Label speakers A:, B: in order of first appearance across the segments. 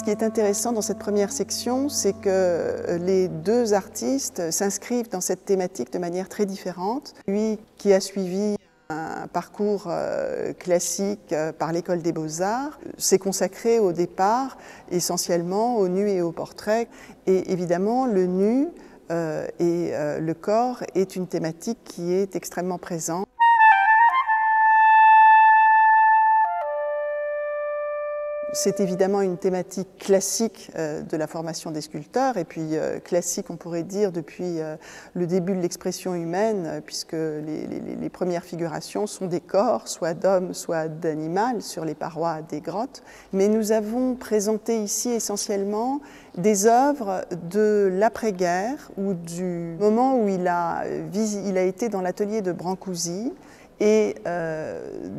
A: Ce qui est intéressant dans cette première section, c'est que les deux artistes s'inscrivent dans cette thématique de manière très différente. Lui qui a suivi un parcours classique par l'École des Beaux-Arts s'est consacré au départ essentiellement au nu et au portrait. Et évidemment, le nu et le corps est une thématique qui est extrêmement présente. C'est évidemment une thématique classique de la formation des sculpteurs, et puis classique, on pourrait dire, depuis le début de l'expression humaine, puisque les premières figurations sont des corps, soit d'hommes, soit d'animal, sur les parois des grottes. Mais nous avons présenté ici essentiellement des œuvres de l'après-guerre, ou du moment où il a été dans l'atelier de Brancusi, et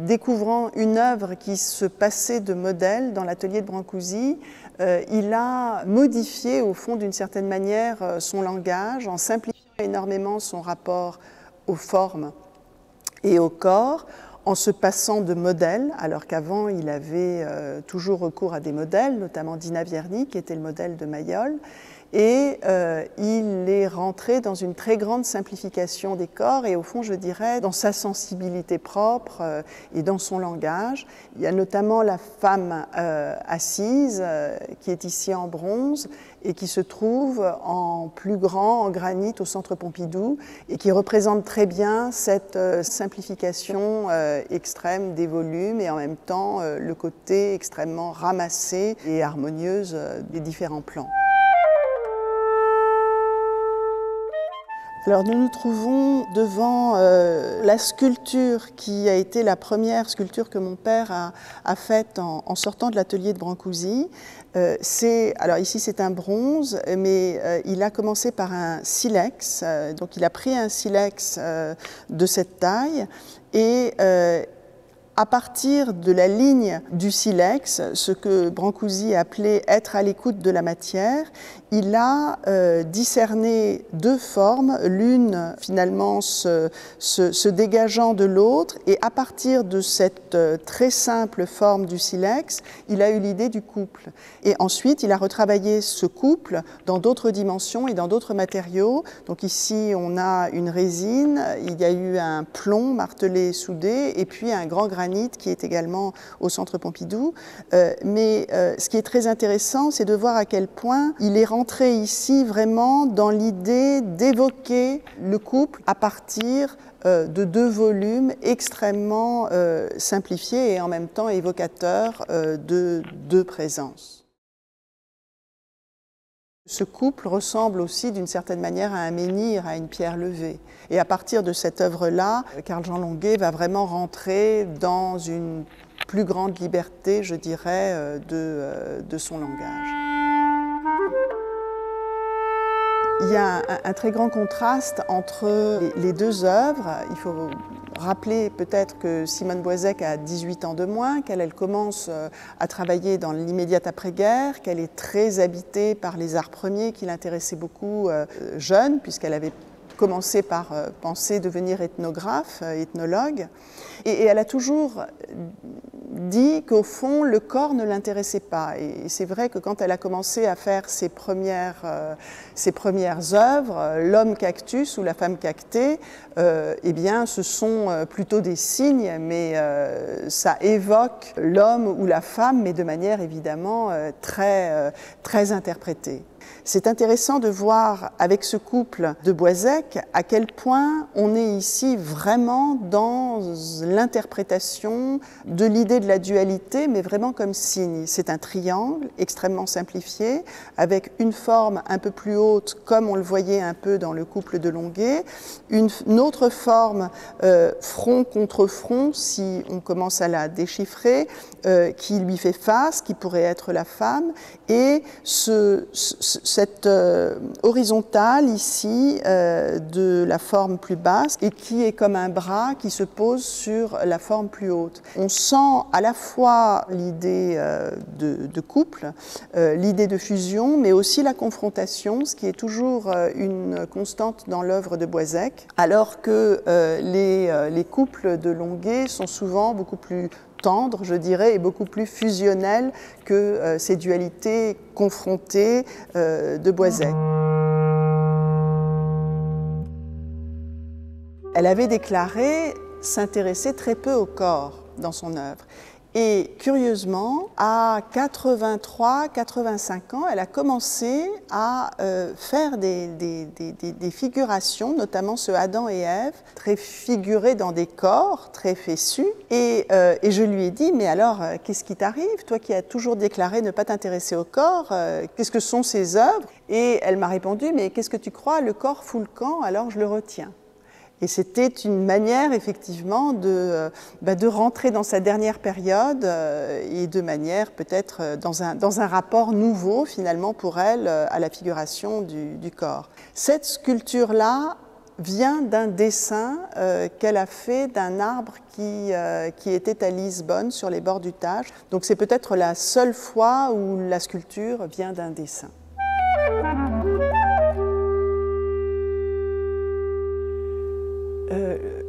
A: découvrant une œuvre qui se passait de modèle dans l'atelier de Brancusi, il a modifié au fond d'une certaine manière son langage en simplifiant énormément son rapport aux formes et au corps, en se passant de modèles, alors qu'avant il avait toujours recours à des modèles, notamment Dina Vierny qui était le modèle de Mayol. Et il est rentré dans une très grande simplification des corps et au fond, je dirais, dans sa sensibilité propre et dans son langage. Il y a notamment la femme assise qui est ici en bronze et qui se trouve en plus grand, en granit, au Centre Pompidou et qui représente très bien cette simplification extrême des volumes et en même temps le côté extrêmement ramassé et harmonieuse des différents plans. Alors nous nous trouvons devant la sculpture qui a été la première sculpture que mon père a faite en sortant de l'atelier de Brancusi. Alors ici c'est un bronze, mais il a commencé par un silex, donc il a pris un silex de cette taille et à partir de la ligne du silex, ce que Brancusi appelait être à l'écoute de la matière, il a discerné deux formes, l'une finalement se dégageant de l'autre, et à partir de cette très simple forme du silex, il a eu l'idée du couple. Et ensuite, il a retravaillé ce couple dans d'autres dimensions et dans d'autres matériaux. Donc ici, on a une résine, il y a eu un plomb martelé et soudé, et puis un grand granit qui est également au Centre Pompidou. Mais ce qui est très intéressant, c'est de voir à quel point il est rentré ici vraiment dans l'idée d'évoquer le couple à partir de deux volumes extrêmement simplifiés et en même temps évocateurs de deux présences. Ce couple ressemble aussi d'une certaine manière à un menhir, à une pierre levée. Et à partir de cette œuvre-là, Carl-Jean Longuet va vraiment rentrer dans une plus grande liberté, je dirais, de son langage. Il y a un très grand contraste entre les deux œuvres. Il faut rappeler peut-être que Simone Boisec a 18 ans de moins, qu'elle commence à travailler dans l'immédiate après-guerre, qu'elle est très habitée par les arts premiers qui l'intéressaient beaucoup jeune, puisqu'elle avait commencé par penser devenir ethnographe, ethnologue. Et elle a toujours dit qu'au fond, le corps ne l'intéressait pas. Et c'est vrai que quand elle a commencé à faire ses premières œuvres, l'homme cactus ou la femme cactée, eh bien, ce sont plutôt des signes, mais ça évoque l'homme ou la femme, mais de manière évidemment très interprétée. C'est intéressant de voir avec ce couple de Boisec à quel point on est ici vraiment dans l'interprétation de l'idée de la dualité, mais vraiment comme signe. C'est un triangle extrêmement simplifié, avec une forme un peu plus haute, comme on le voyait un peu dans le couple de Longuet, une autre forme front contre front, si on commence à la déchiffrer, qui lui fait face, qui pourrait être la femme, et cette horizontale ici de la forme plus basse et qui est comme un bras qui se pose sur la forme plus haute. On sent à la fois l'idée de couple, l'idée de fusion, mais aussi la confrontation, ce qui est toujours une constante dans l'œuvre de Boisec, alors que les couples de Longuet sont souvent beaucoup plus tendre, je dirais, et beaucoup plus fusionnel que ces dualités confrontées de Boisec. Elle avait déclaré s'intéresser très peu au corps dans son œuvre. Et curieusement, à 83-85 ans, elle a commencé à faire des figurations, notamment ce Adam et Ève, très figurés dans des corps, très fessus. Et je lui ai dit, mais alors, qu'est-ce qui t'arrive, toi qui as toujours déclaré ne pas t'intéresser au corps, qu'est-ce que sont ces œuvres? Et elle m'a répondu, mais qu'est-ce que tu crois, le corps fout le camp, alors je le retiens. Et c'était une manière, effectivement, de rentrer dans sa dernière période et de manière peut-être dans un rapport nouveau, finalement, pour elle, à la figuration du corps. Cette sculpture-là vient d'un dessin qu'elle a fait d'un arbre qui était à Lisbonne, sur les bords du Tage. Donc c'est peut-être la seule fois où la sculpture vient d'un dessin.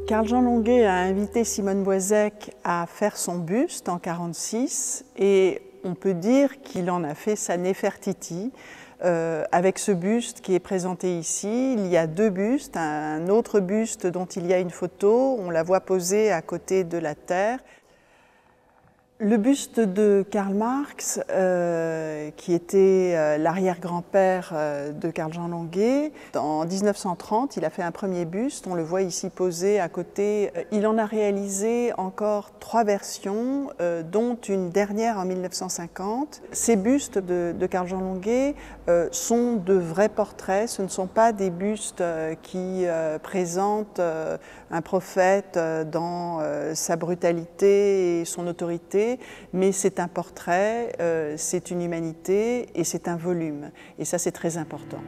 A: Carl-Jean Longuet a invité Simone Boisec à faire son buste en 1946 et on peut dire qu'il en a fait sa Néfertiti. Avec ce buste qui est présenté ici, il y a deux bustes, un autre buste dont il y a une photo, on la voit posée à côté de la terre. Le buste de Karl Marx, qui était l'arrière-grand-père de Carl-Jean Longuet, en 1930, il a fait un premier buste, on le voit ici posé à côté. Il en a réalisé encore 3 versions, dont une dernière en 1950. Ces bustes de Carl-Jean Longuet sont de vrais portraits, ce ne sont pas des bustes qui présentent un prophète dans sa brutalité et son autorité, mais c'est un portrait, c'est une humanité et c'est un volume. Et ça, c'est très important.